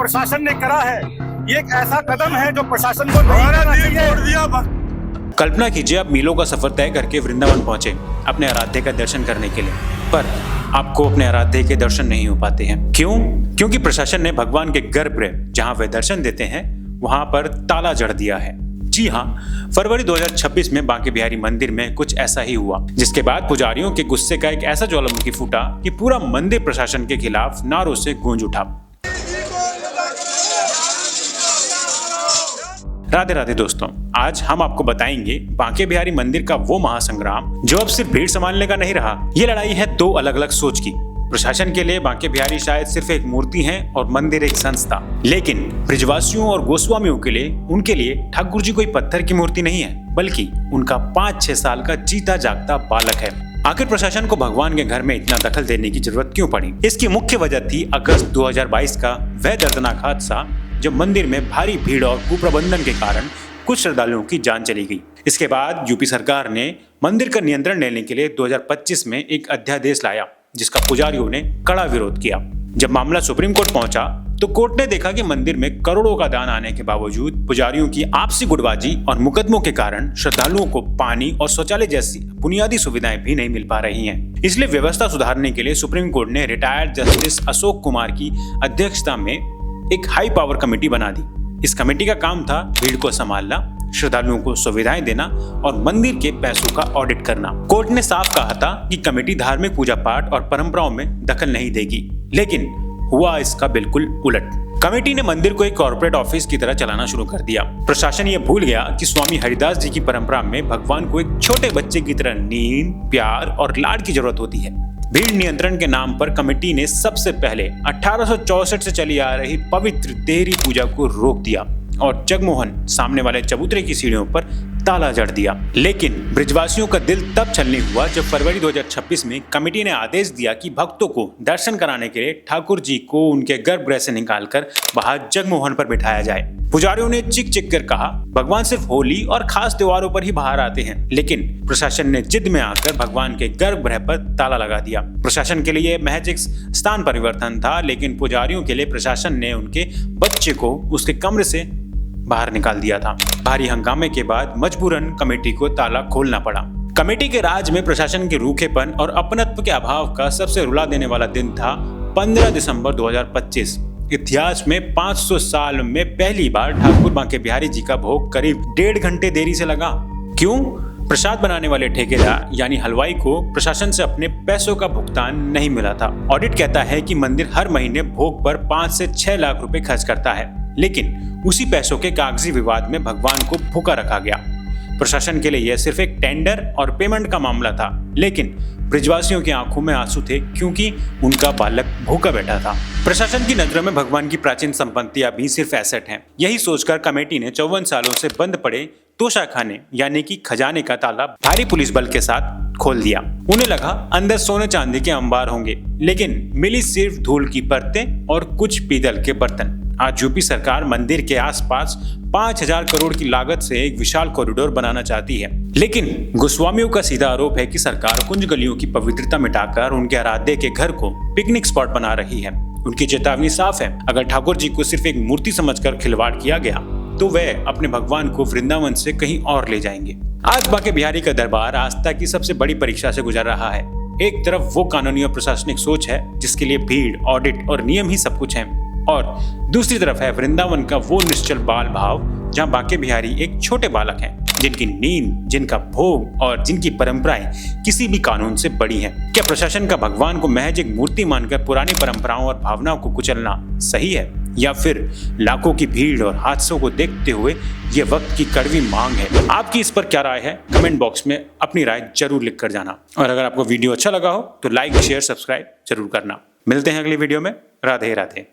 प्रशासन ने करा है ये एक ऐसा कदम है जो प्रशासन को नहीं करना चाहिए। कल्पना कीजिए आप मीलों का सफर तय करके वृंदावन पहुंचे अपने आराध्य का दर्शन करने के लिए, पर आपको अपने आराध्य के दर्शन नहीं हो पाते हैं। क्यों? क्योंकि प्रशासन ने भगवान के गर्भगृह जहां वे दर्शन देते हैं वहां पर ताला जड़ दिया है। जी हाँ, फरवरी 2026 में बांके बिहारी मंदिर में कुछ ऐसा ही हुआ, जिसके बाद पुजारियों के गुस्से का एक ऐसा ज्वालामुखी फूटा कि पूरा मंदिर प्रशासन के खिलाफ नारों से गूंज उठा। राधे राधे दोस्तों, आज हम आपको बताएंगे बांके बिहारी मंदिर का वो महासंग्राम जो अब सिर्फ भीड़ संभालने का नहीं रहा। ये लड़ाई है दो अलग अलग सोच की। प्रशासन के लिए बांके बिहारी शायद सिर्फ एक मूर्ति है और मंदिर एक संस्था, लेकिन ब्रिजवासियों और गोस्वामियों के लिए उनके लिए ठाकुर जी कोई पत्थर की मूर्ति नहीं है, बल्कि उनका 5-6 साल का जीता जागता बालक है। आखिर प्रशासन को भगवान के घर में इतना दखल देने की जरूरत क्यों पड़ी? इसकी मुख्य वजह थी अगस्त 2022 का वह दर्दनाक हादसा जब मंदिर में भारी भीड़ और कुप्रबंधन के कारण कुछ श्रद्धालुओं की जान चली गई। इसके बाद यूपी सरकार ने मंदिर का नियंत्रण लेने के लिए 2025 में एक अध्यादेश लाया, जिसका पुजारियों ने कड़ा विरोध किया। जब मामला सुप्रीम कोर्ट पहुंचा तो कोर्ट ने देखा कि मंदिर में करोड़ों का दान आने के बावजूद पुजारियों की आपसी गुटबाजी और मुकदमों के कारण श्रद्धालुओं को पानी और शौचालय जैसी बुनियादी सुविधाएं भी नहीं मिल पा रही हैं। इसलिए व्यवस्था सुधारने के लिए सुप्रीम कोर्ट ने रिटायर्ड जस्टिस अशोक कुमार की अध्यक्षता में एक हाई पावर कमेटी बना दी। इस कमेटी का काम था भीड़ को संभालना, श्रद्धालुओं को सुविधाएं देना और मंदिर के पैसों का ऑडिट करना। कोर्ट ने साफ कहा था कि कमेटी धार्मिक पूजा पाठ और परंपराओं में दखल नहीं देगी, लेकिन हुआ इसका बिल्कुल उलट। कमेटी ने मंदिर को एक कॉर्पोरेट ऑफिस की तरह चलाना शुरू कर दिया। प्रशासन ये भूल गया कि स्वामी हरिदास जी की परंपरा में भगवान को एक छोटे बच्चे की तरह नींद, प्यार और लाड की जरूरत होती है। भीड़ नियंत्रण के नाम पर कमेटी ने सबसे पहले 1864 से चली आ रही पवित्र देहरी पूजा को रोक दिया और जगमोहन सामने वाले चबूतरे की सीढ़ियों पर ताला जड़ दिया। लेकिन ब्रिजवासियों का दिल तब छलनी हुआ जब फरवरी 2026 में कमेटी ने आदेश दिया कि भक्तों को दर्शन कराने के लिए ठाकुर जी को उनके गर्भगृह से निकालकर बाहर जगमोहन पर बिठाया जाए। पुजारियों ने चिक चिक कर कहा भगवान सिर्फ होली और खास त्योहारों पर ही बाहर आते हैं, लेकिन प्रशासन ने जिद में आकर भगवान के गर्भगृह पर ताला लगा दिया। प्रशासन के लिए महज एक स्थान परिवर्तन था, लेकिन पुजारियों के लिए प्रशासन ने उनके बच्चे को उसके कमरे से बाहर निकाल दिया था। भारी हंगामे के बाद मजबूरन कमेटी को ताला खोलना पड़ा। कमेटी के राज में प्रशासन के रूखेपन और अपनत्व के अभाव का सबसे रुला देने वाला दिन था 15 दिसंबर 2025। इतिहास में 500 साल में पहली बार ठाकुर बांके बिहारी जी का भोग करीब 1.5 घंटे देरी से लगा। क्यों? प्रसाद बनाने वाले ठेकेदार यानी हलवाई को प्रशासन से अपने पैसों का भुगतान नहीं मिला था। ऑडिट कहता है कि मंदिर हर महीने भोग पर 5 से 6 लाख रुपए खर्च करता है, लेकिन उसी पैसों के कागजी विवाद में भगवान को भूखा रखा गया। प्रशासन के लिए यह सिर्फ एक टेंडर और पेमेंट का मामला था, लेकिन ब्रिजवासियों की आंखों में आंसू थे क्योंकि उनका बालक भूखा बैठा था। प्रशासन की नजरों में भगवान की प्राचीन संपत्तियां भी सिर्फ एसेट हैं। यही सोचकर कमेटी ने 54 सालों से बंद पड़े तोशाखाने यानी कि खजाने का ताला भारी पुलिस बल के साथ खोल दिया। उन्हें लगा अंदर सोने चांदी के अंबार होंगे, लेकिन मिली सिर्फ धूल की परतें और कुछ पीतल के बर्तन। आज यूपी सरकार मंदिर के आसपास 5000 करोड़ की लागत से एक विशाल कॉरिडोर बनाना चाहती है, लेकिन गोस्वामियों का सीधा आरोप है कि सरकार कुंज गलियों की पवित्रता मिटाकर उनके आराध्य के घर को पिकनिक स्पॉट बना रही है। उनकी चेतावनी साफ है, अगर ठाकुर जी को सिर्फ एक मूर्ति समझकर खिलवाड़ किया गया तो वे अपने भगवान को वृंदावन से कहीं और ले जाएंगे। आज बांके बिहारी का दरबार आस्था की सबसे बड़ी परीक्षा से गुजर रहा है। एक तरफ वो कानूनी और प्रशासनिक सोच है जिसके लिए भीड़, ऑडिट और नियम ही सब कुछ है, और दूसरी तरफ है वृंदावन का वो निश्चल बाल भाव जहां बांके बिहारी एक छोटे बालक हैं, जिनकी नींद, जिनका भोग और जिनकी परंपराएं किसी भी कानून से बड़ी हैं। क्या प्रशासन का भगवान को महज एक मूर्ति मानकर पुरानी परंपराओं और भावनाओं को कुचलना सही है, या फिर लाखों की भीड़ और हादसों को देखते हुए ये वक्त की कड़वी मांग है? आपकी इस पर क्या राय है? कमेंट बॉक्स में अपनी राय जरूर लिख कर जाना, और अगर आपको वीडियो अच्छा लगा हो तो लाइक, शेयर, सब्सक्राइब जरूर करना। मिलते हैं अगली वीडियो में। राधे राधे।